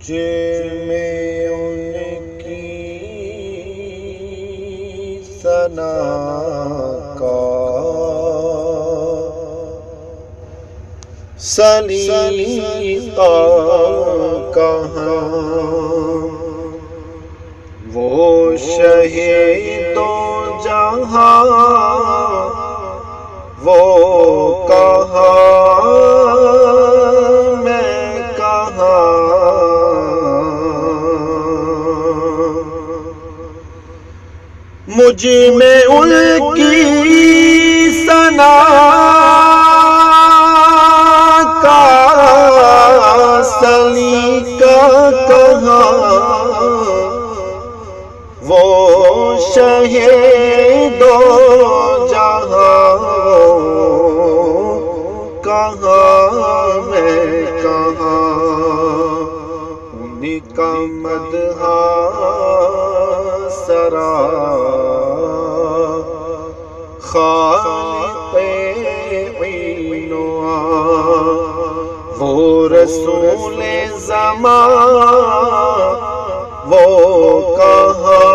تجھ میں ان کی ثنا کا سلیقہ کہاں، وہ شہید و جہاں وہ کہاں میں کہاں، مجھ میں ان کی ثنا کا سلیقہ کہاں، وہ شہید و جہاں کہاں میں کہاں، انہیں کا مدح سرا خالق عین و عام، وہ رسول زمان وہ کہاں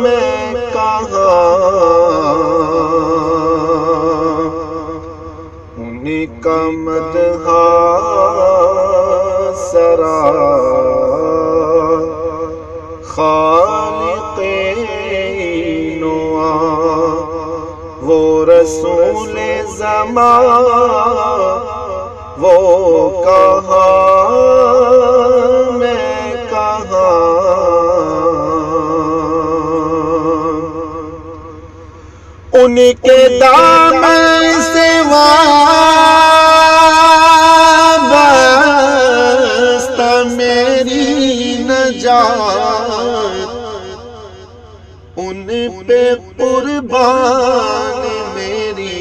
میں کہاں، انہیں کا مدح سرا خالق عین و عام، وہ رسول زمان وہ کہاں میں کہاں، ان کے دامن سے وابستہ میری نجات، ان پہ قربان میری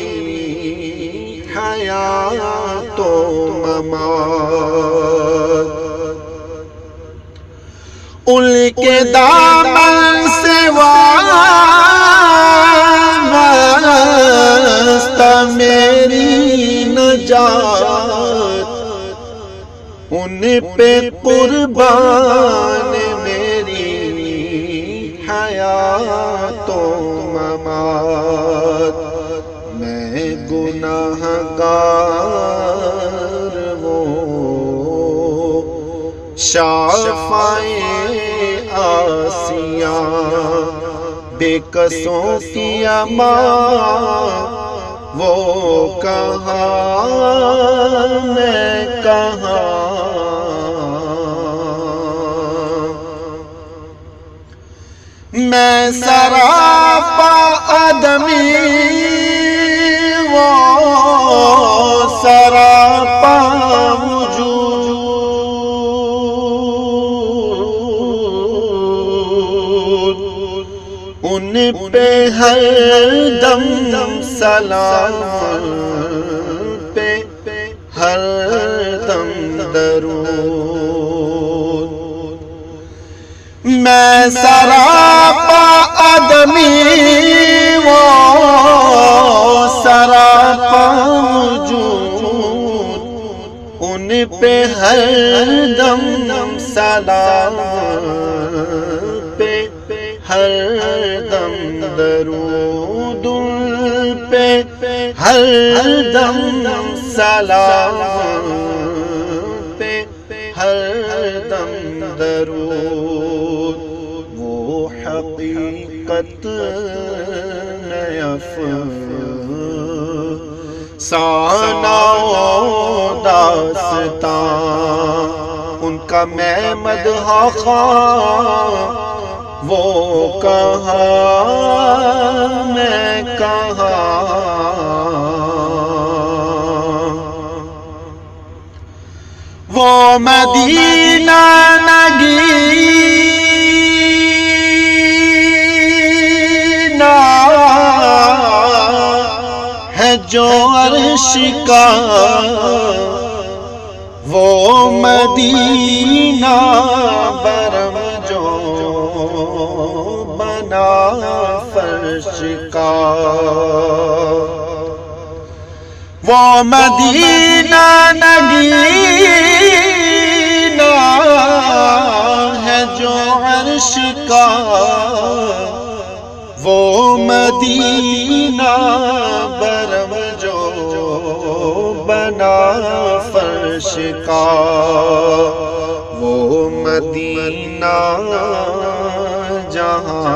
حیات و ممات، ان کے دامن سے وابستہ میری نجات، ان پہ قربان میری حیات و ممات، میں گناہ گار وہ شافعِ آسیاں، بے کسوں کی امان وہ کہاں میں کہاں، میں سراپا آدمی وہ سراپا وجود، ان پہ ہر دم سلام، پہ ہر دم درود، میں سراپا آدمی وہ سراپا وجود، ان پہ ہر دم سلام، پہ ہر دم درود، ان پہ ہر دم سلام، پہ ہر دم درود، وہ حقیقت افسانہ و داستان، ان کا میں مدح خواں وہ کہاں میں کہاں، وہ مدینہ نگینہ ہے جو عرش کا، وہ مدینہ برم جو بنا فرش کا، وہ مدینہ نگینہ فرش کا وہ مدینہ جہاں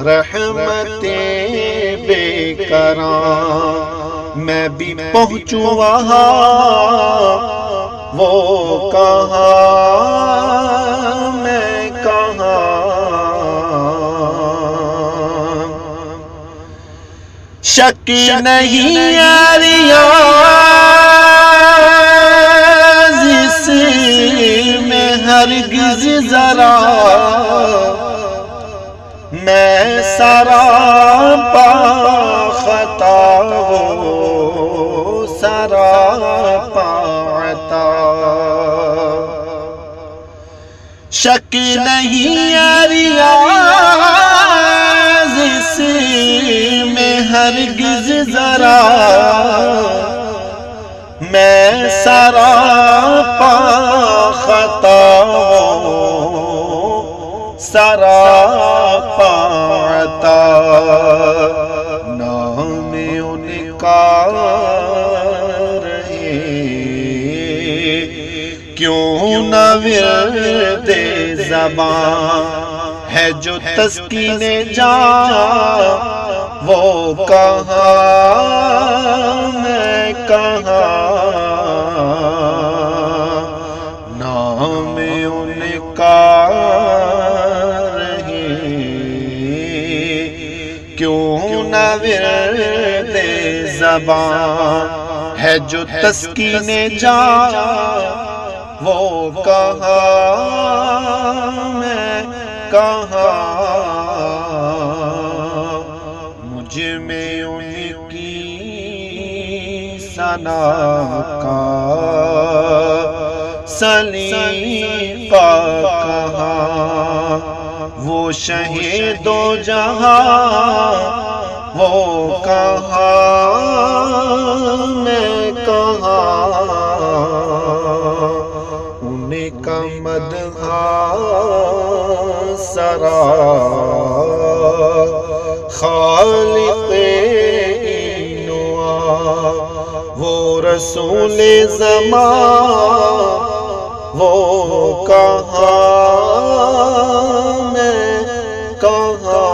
رحمتیں بے کراں میں بھی پہنچوں وہاں وہ کہاں میں کہاں شک نہیں ریاض اس میں ہرگز ذرا میں سراپا خطا وہ سراپا عطا شک نہیں ریاض اس میں ہرگز ذرا میں سراپا خطا سراپا عطا نام ان کا رہے کیوں نہ ورد زبان ہے جو تسکین جان وہ کہاں میں کہاں نام ان کا رہے کیوں نہ ورد زبان ہے جو تسکین جان وہ کہاں میں کہاں مجھ میں ان کی ثنا کا سلیقہ کہاں وہ شہید و جہاں وہ کہاں میں کہاں ان کا مدح سرا خالق اینوا وہ رسول زمان وہ کہاں میں کہاں